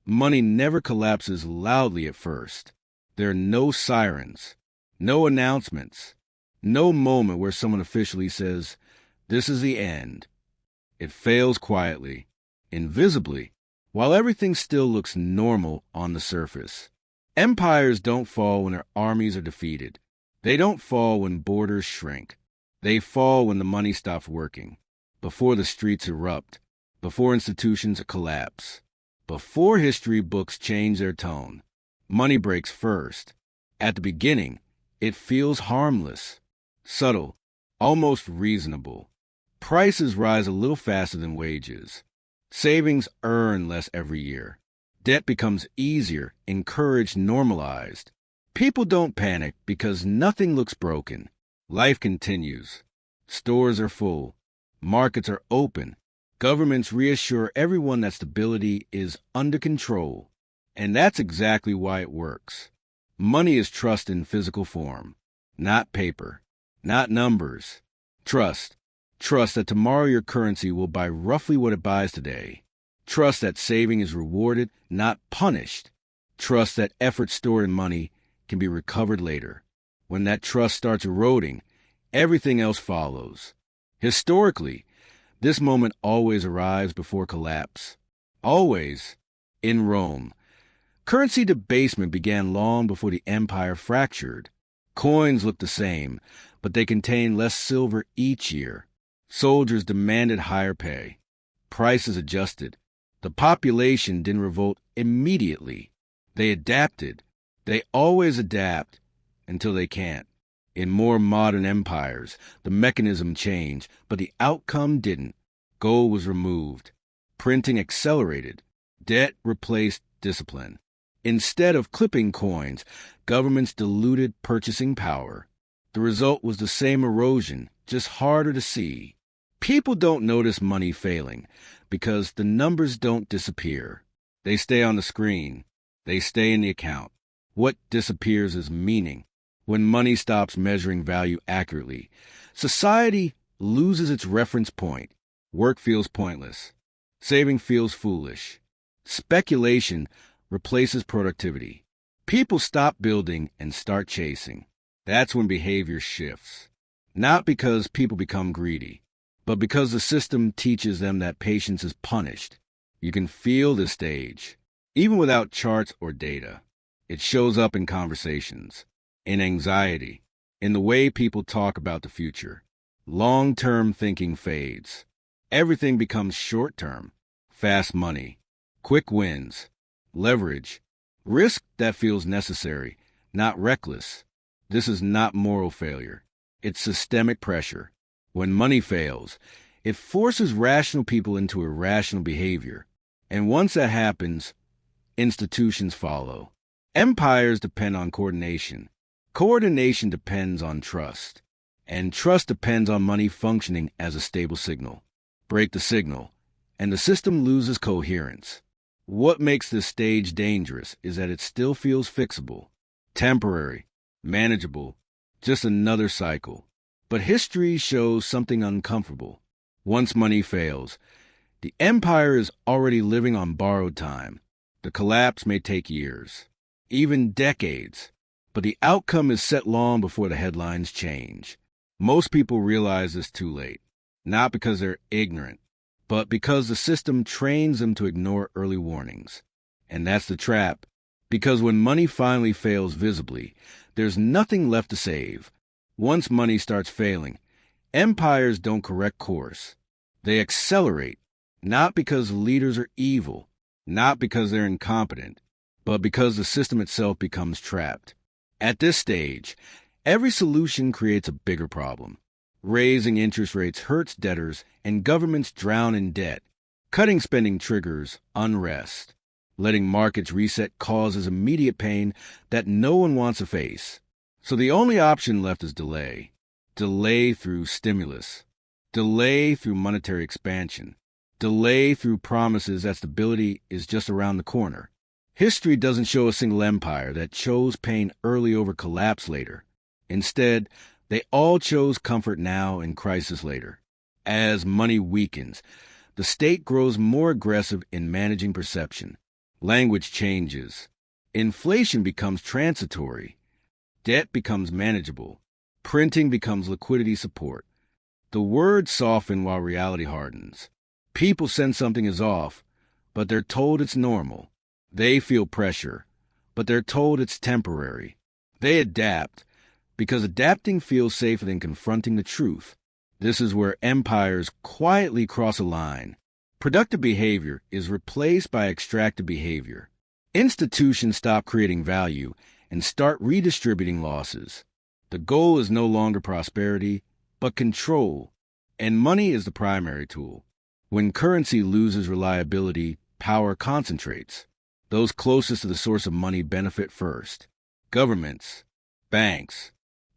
Money never collapses loudly at first. There are no sirens, no announcements, no moment where someone officially says, "This is the end." It fails quietly, invisibly, while everything still looks normal on the surface. Empires don't fall when their armies are defeated. They don't fall when borders shrink. They fall when the money stops working, before the streets erupt, before institutions collapse, before history books change their tone. Money breaks first. At the beginning, it feels harmless, subtle, almost reasonable. Prices rise a little faster than wages. Savings earn less every year. Debt becomes easier, encouraged, normalized. People don't panic because nothing looks broken. Life continues. Stores are full. Markets are open. Governments reassure everyone that stability is under control. And that's exactly why it works. Money is trust in physical form, not paper, not numbers. Trust. Trust that tomorrow your currency will buy roughly what it buys today. Trust that saving is rewarded, not punished. Trust that effort stored in money can be recovered later. When that trust starts eroding, everything else follows. Historically, this moment always arrives before collapse. Always. In Rome, currency debasement began long before the empire fractured. Coins looked the same, but they contained less silver each year. Soldiers demanded higher pay. Prices adjusted. The population didn't revolt immediately. They adapted. They always adapt until they can't. In more modern empires, the mechanism changed, but the outcome didn't. Gold was removed. Printing accelerated. Debt replaced discipline. Instead of clipping coins, governments diluted purchasing power. The result was the same erosion, just harder to see. People don't notice money failing because the numbers don't disappear. They stay on the screen. They stay in the account. What disappears is meaning. When money stops measuring value accurately, society loses its reference point. Work feels pointless. Saving feels foolish. Speculation replaces productivity. People stop building and start chasing. That's when behavior shifts. Not because people become greedy, but because the system teaches them that patience is punished. You can feel this stage, even without charts or data. It shows up in conversations, in anxiety, in the way people talk about the future. Long-term thinking fades. Everything becomes short-term. Fast money, quick wins, leverage, risk that feels necessary, not reckless. This is not moral failure. It's systemic pressure. When money fails, it forces rational people into irrational behavior. And once that happens, institutions follow. Empires depend on coordination. Coordination depends on trust. And trust depends on money functioning as a stable signal. Break the signal, and the system loses coherence. What makes this stage dangerous is that it still feels fixable, temporary, manageable, just another cycle. But history shows something uncomfortable. Once money fails, the empire is already living on borrowed time. The collapse may take years, even decades, but the outcome is set long before the headlines change. Most people realize this too late, not because they're ignorant, but because the system trains them to ignore early warnings. And that's the trap, because when money finally fails visibly, there's nothing left to save. Once money starts failing, empires don't correct course. They accelerate, not because leaders are evil, not because they're incompetent, but because the system itself becomes trapped. At this stage, every solution creates a bigger problem. Raising interest rates hurts debtors, and governments drown in debt. Cutting spending triggers unrest. Letting markets reset causes immediate pain that no one wants to face. So the only option left is delay. Delay through stimulus. Delay through monetary expansion. Delay through promises that stability is just around the corner. History doesn't show a single empire that chose pain early over collapse later. Instead, they all chose comfort now and crisis later. As money weakens, the state grows more aggressive in managing perception. Language changes. Inflation becomes transitory. Debt becomes manageable. Printing becomes liquidity support. The words soften while reality hardens. People sense something is off, but they're told it's normal. They feel pressure, but they're told it's temporary. They adapt, because adapting feels safer than confronting the truth. This is where empires quietly cross a line. Productive behavior is replaced by extractive behavior. Institutions stop creating value and start redistributing losses. The goal is no longer prosperity, but control, and money is the primary tool. When currency loses reliability, power concentrates. Those closest to the source of money benefit first. Governments, banks,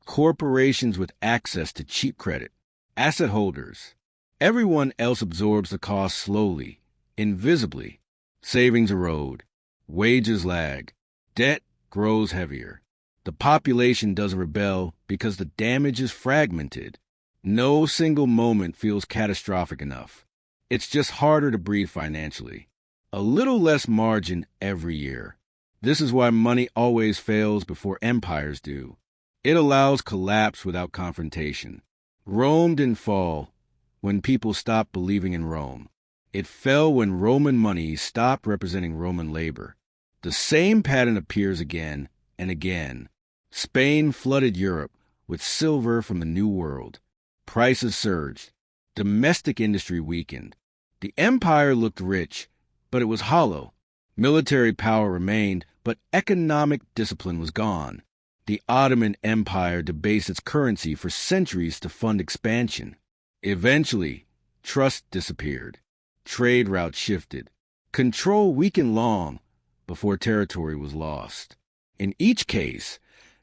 corporations with access to cheap credit, asset holders. Everyone else absorbs the cost slowly, invisibly. Savings erode, wages lag, debt grows heavier. The population doesn't rebel because the damage is fragmented. No single moment feels catastrophic enough. It's just harder to breathe financially. A little less margin every year. This is why money always fails before empires do. It allows collapse without confrontation. Rome didn't fall when people stopped believing in Rome. It fell when Roman money stopped representing Roman labor. The same pattern appears again and again. Spain flooded Europe with silver from the New World. Prices surged. Domestic industry weakened. The empire looked rich, but it was hollow. Military power remained, but economic discipline was gone. The Ottoman Empire debased its currency for centuries to fund expansion. Eventually, trust disappeared. Trade routes shifted. Control weakened long before territory was lost. In each case,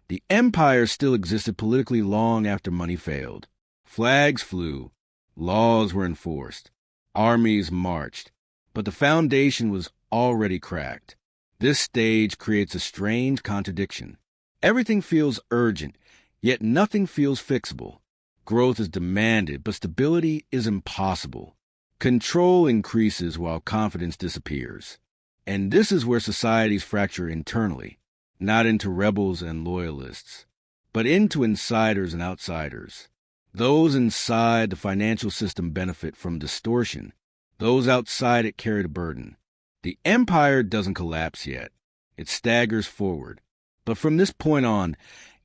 the empire still existed politically long after money failed. Flags flew, laws were enforced, armies marched, but the foundation was already cracked. This stage creates a strange contradiction. Everything feels urgent, yet nothing feels fixable. Growth is demanded, but stability is impossible. Control increases while confidence disappears. And this is where societies fracture internally, not into rebels and loyalists, but into insiders and outsiders. Those inside the financial system benefit from distortion. Those outside it carry the burden. The empire doesn't collapse yet. It staggers forward. But from this point on,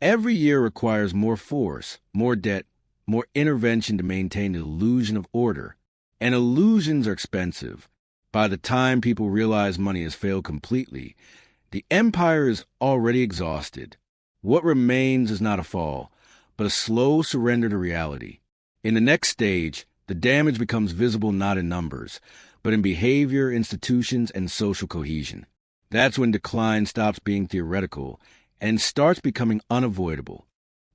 every year requires more force, more debt, more intervention to maintain the illusion of order. And illusions are expensive. By the time people realize money has failed completely, the empire is already exhausted. What remains is not a fall, but a slow surrender to reality. In the next stage, the damage becomes visible not in numbers, but in behavior, institutions, and social cohesion. That's when decline stops being theoretical and starts becoming unavoidable.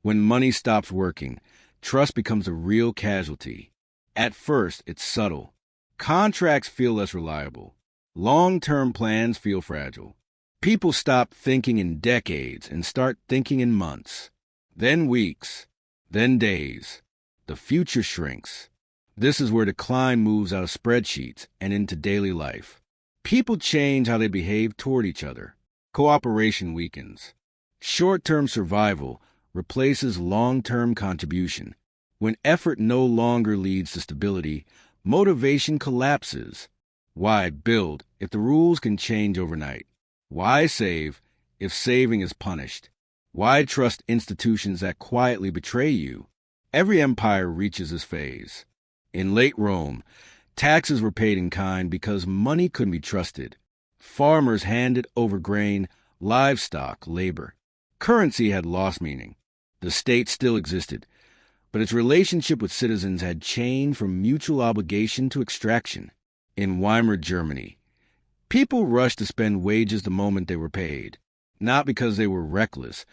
When money stops working, trust becomes a real casualty. At first, it's subtle. Contracts feel less reliable. Long-term plans feel fragile. People stop thinking in decades and start thinking in months. Then weeks. Then days. The future shrinks. This is where decline moves out of spreadsheets and into daily life. People change how they behave toward each other. Cooperation weakens. Short-term survival replaces long-term contribution. When effort no longer leads to stability, motivation collapses. Why build if the rules can change overnight? Why save if saving is punished? Why trust institutions that quietly betray you? Every empire reaches this phase. In late Rome, taxes were paid in kind because money couldn't be trusted. Farmers handed over grain, livestock, labor. Currency had lost meaning. The state still existed, but its relationship with citizens had changed from mutual obligation to extraction. In Weimar Germany, people rushed to spend wages the moment they were paid, not because they were reckless,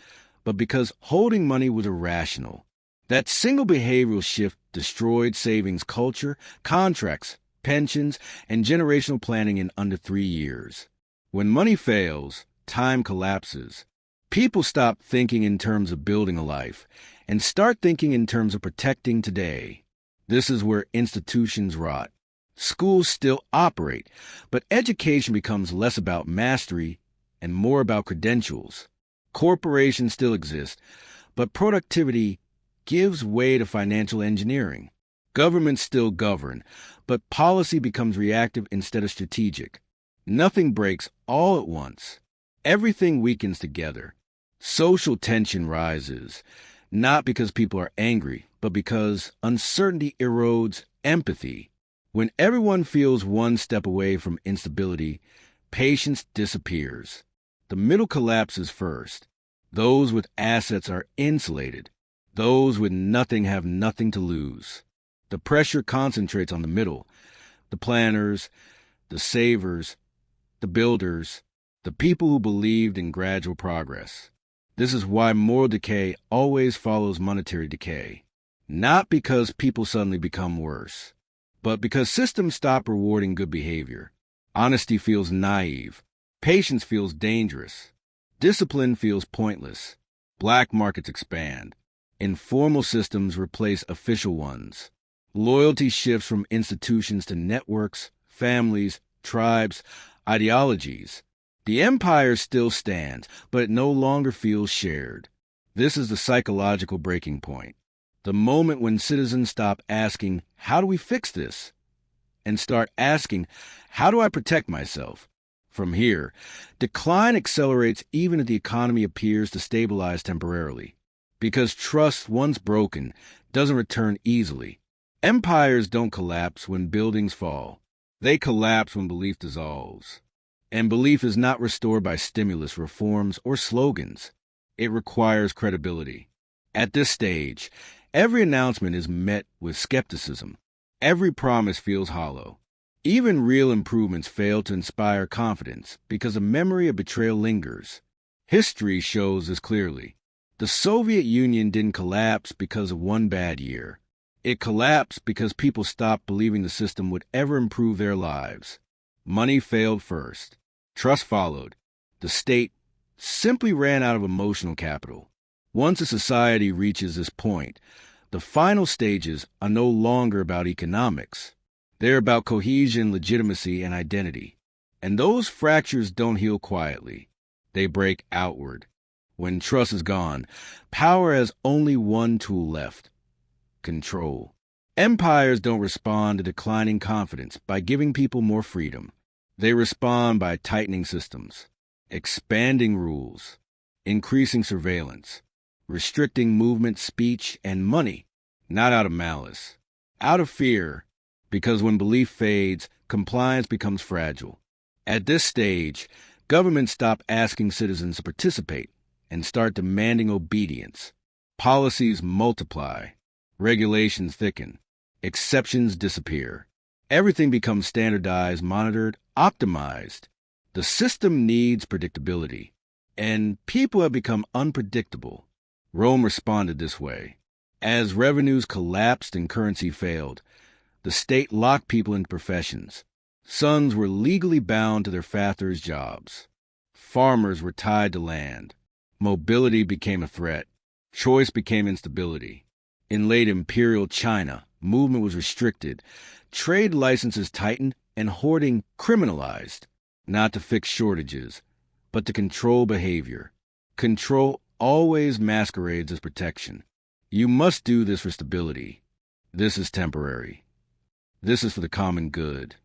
but because holding money was irrational. That single behavioral shift destroyed savings culture, contracts, pensions, and generational planning in under 3 years. When money fails, time collapses. People stop thinking in terms of building a life and start thinking in terms of protecting today. This is where institutions rot. Schools still operate, but education becomes less about mastery and more about credentials. Corporations still exist, but productivity gives way to financial engineering. Governments still govern, but policy becomes reactive instead of strategic. Nothing breaks all at once. Everything weakens together. Social tension rises, not because people are angry, but because uncertainty erodes empathy. When everyone feels one step away from instability, patience disappears. The middle collapses first. Those with assets are insulated. Those with nothing have nothing to lose. The pressure concentrates on the middle, the planners, the savers, the builders, the people who believed in gradual progress. This is why moral decay always follows monetary decay. Not because people suddenly become worse, but because systems stop rewarding good behavior. Honesty feels naive. Patience feels dangerous. Discipline feels pointless. Black markets expand. Informal systems replace official ones. Loyalty shifts from institutions to networks, families, tribes, ideologies. The empire still stands, but it no longer feels shared. This is the psychological breaking point. The moment when citizens stop asking, "How do we fix this?" and start asking, "How do I protect myself?" From here, decline accelerates even if the economy appears to stabilize temporarily. Because trust, once broken, doesn't return easily. Empires don't collapse when buildings fall. They collapse when belief dissolves. And belief is not restored by stimulus, reforms, or slogans. It requires credibility. At this stage, every announcement is met with skepticism. Every promise feels hollow. Even real improvements fail to inspire confidence because a memory of betrayal lingers. History shows this clearly. The Soviet Union didn't collapse because of one bad year. It collapsed because people stopped believing the system would ever improve their lives. Money failed first. Trust followed. The state simply ran out of emotional capital. Once a society reaches this point, the final stages are no longer about economics. They're about cohesion, legitimacy, and identity. And those fractures don't heal quietly. They break outward. When trust is gone, power has only one tool left: control. Empires don't respond to declining confidence by giving people more freedom. They respond by tightening systems, expanding rules, increasing surveillance, restricting movement, speech, and money, not out of malice, out of fear, because when belief fades, compliance becomes fragile. At this stage, governments stop asking citizens to participate and start demanding obedience. Policies multiply. Regulations thicken. Exceptions disappear. Everything becomes standardized, monitored, optimized. The system needs predictability. And people have become unpredictable. Rome responded this way. As revenues collapsed and currency failed, the state locked people into professions. Sons were legally bound to their fathers' jobs. Farmers were tied to land. Mobility became a threat. Choice became instability. In late imperial China, movement was restricted, trade licenses tightened, and hoarding criminalized, not to fix shortages, but to control behavior. Control always masquerades as protection. You must do this for stability. This is temporary. This is for the common good.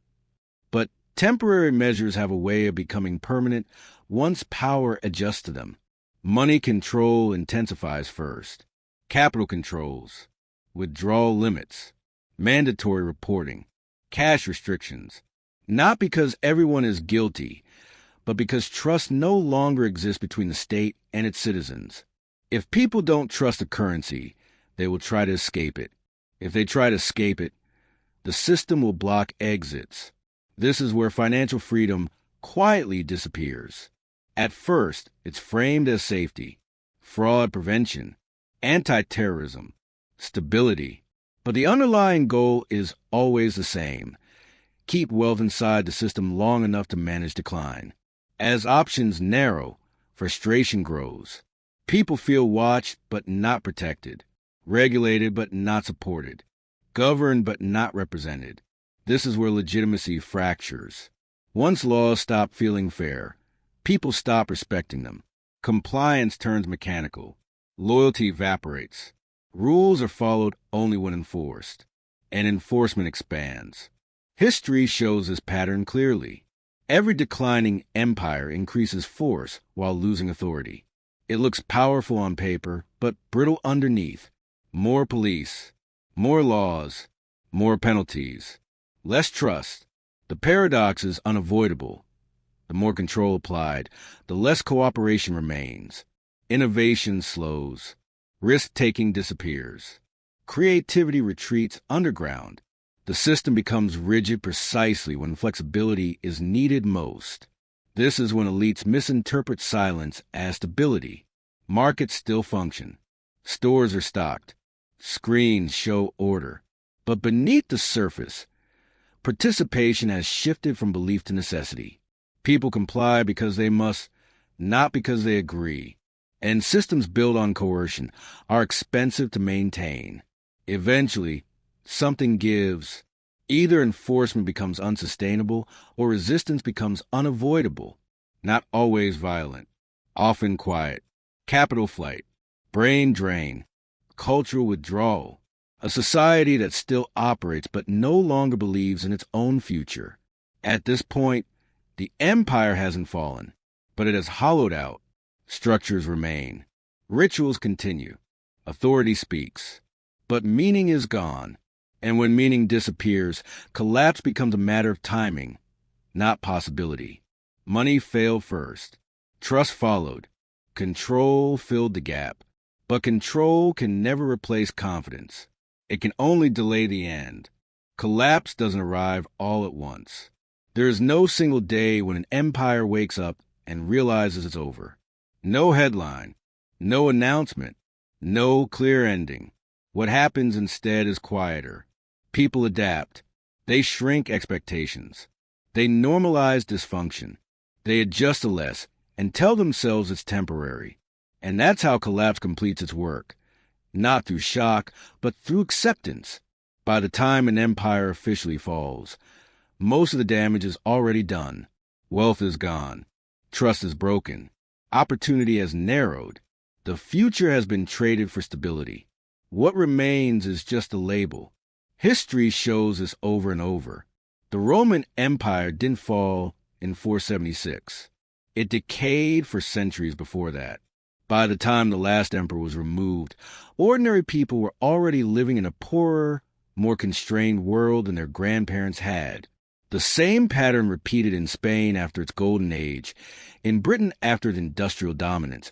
But temporary measures have a way of becoming permanent once power adjusts to them. Money control intensifies first. Capital controls, withdrawal limits, mandatory reporting, cash restrictions. Not because everyone is guilty, but because trust no longer exists between the state and its citizens. If people don't trust a currency, they will try to escape it. If they try to escape it, the system will block exits. This is where financial freedom quietly disappears. At first, it's framed as safety, fraud prevention, anti-terrorism, stability. But the underlying goal is always the same: keep wealth inside the system long enough to manage decline. As options narrow, frustration grows. People feel watched but not protected, regulated but not supported, governed but not represented. This is where legitimacy fractures. Once laws stop feeling fair, people stop respecting them. Compliance turns mechanical. Loyalty evaporates. Rules are followed only when enforced, and enforcement expands. History shows this pattern clearly. Every declining empire increases force while losing authority. It looks powerful on paper, but brittle underneath. More police, more laws, more penalties, less trust. The paradox is unavoidable. The more control applied, the less cooperation remains. Innovation slows. Risk-taking disappears. Creativity retreats underground. The system becomes rigid precisely when flexibility is needed most. This is when elites misinterpret silence as stability. Markets still function. Stores are stocked. Screens show order. But beneath the surface, participation has shifted from belief to necessity. People comply because they must, not because they agree. And systems built on coercion are expensive to maintain. Eventually, something gives. Either enforcement becomes unsustainable or resistance becomes unavoidable. Not always violent, often quiet. Capital flight, brain drain, cultural withdrawal. A society that still operates but no longer believes in its own future. At this point, the empire hasn't fallen, but it has hollowed out. Structures remain. Rituals continue. Authority speaks. But meaning is gone. And when meaning disappears, collapse becomes a matter of timing, not possibility. Money failed first. Trust followed. Control filled the gap. But control can never replace confidence. It can only delay the end. Collapse doesn't arrive all at once. There is no single day when an empire wakes up and realizes it's over. No headline, no announcement, no clear ending. What happens instead is quieter. People adapt. They shrink expectations. They normalize dysfunction. They adjust to less and tell themselves it's temporary. And that's how collapse completes its work. Not through shock, but through acceptance. By the time an empire officially falls, most of the damage is already done. Wealth is gone. Trust is broken. Opportunity has narrowed. The future has been traded for stability. What remains is just a label. History shows this over and over. The Roman Empire didn't fall in 476. It decayed for centuries before that. By the time the last emperor was removed, ordinary people were already living in a poorer, more constrained world than their grandparents had. The same pattern repeated in Spain after its golden age, in Britain after its industrial dominance,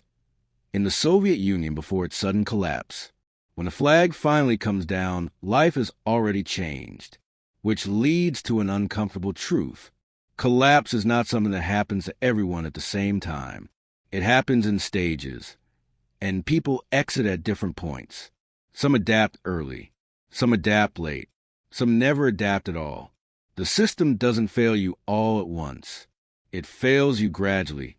in the Soviet Union before its sudden collapse. When the flag finally comes down, life has already changed, which leads to an uncomfortable truth. Collapse is not something that happens to everyone at the same time. It happens in stages, and people exit at different points. Some adapt early, some adapt late, some never adapt at all. The system doesn't fail you all at once. It fails you gradually,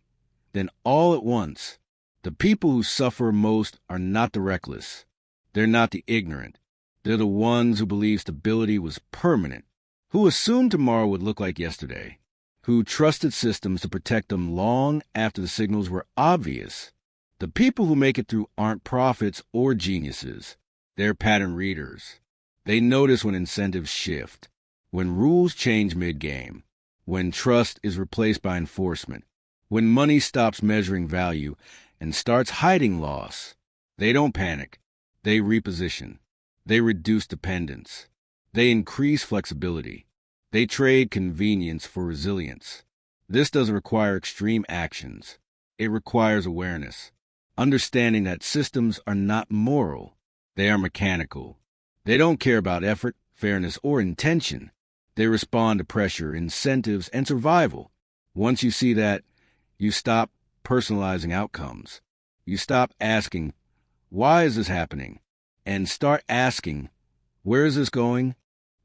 then all at once. The people who suffer most are not the reckless. They're not the ignorant. They're the ones who believe stability was permanent, who assumed tomorrow would look like yesterday, who trusted systems to protect them long after the signals were obvious. The people who make it through aren't prophets or geniuses. They're pattern readers. They notice when incentives shift, when rules change mid-game, when trust is replaced by enforcement, when money stops measuring value and starts hiding loss. They don't panic. They reposition. They reduce dependence. They increase flexibility. They trade convenience for resilience. This doesn't require extreme actions. It requires awareness, understanding that systems are not moral. They are mechanical. They don't care about effort, fairness, or intention. They respond to pressure, incentives, and survival. Once you see that, you stop personalizing outcomes. You stop asking, why is this happening? And start asking, where is this going?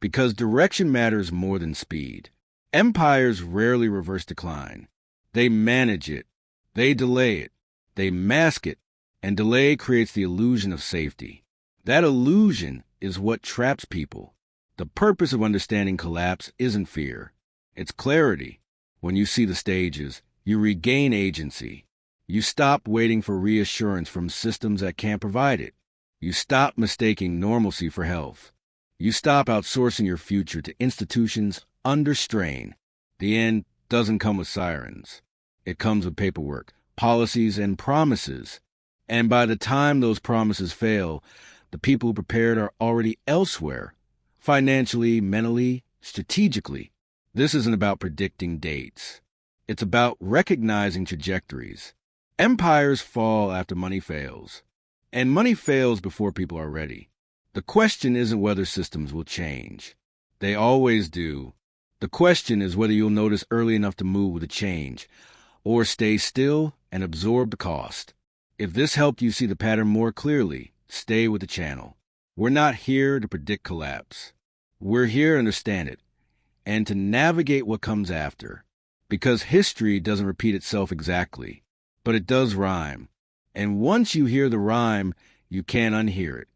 Because direction matters more than speed. Empires rarely reverse decline. They manage it. They delay it. They mask it. And delay creates the illusion of safety. That illusion is what traps people. The purpose of understanding collapse isn't fear. It's clarity. When you see the stages, you regain agency. You stop waiting for reassurance from systems that can't provide it. You stop mistaking normalcy for health. You stop outsourcing your future to institutions under strain. The end doesn't come with sirens. It comes with paperwork, policies, and promises. And by the time those promises fail, the people who prepared are already elsewhere, financially, mentally, strategically. This isn't about predicting dates. It's about recognizing trajectories. Empires fall after money fails, and money fails before people are ready. The question isn't whether systems will change. They always do. The question is whether you'll notice early enough to move with the change, or stay still and absorb the cost. If this helped you see the pattern more clearly, stay with the channel. We're not here to predict collapse. We're here to understand it, and to navigate what comes after. Because history doesn't repeat itself exactly, but it does rhyme. And once you hear the rhyme, you can't unhear it.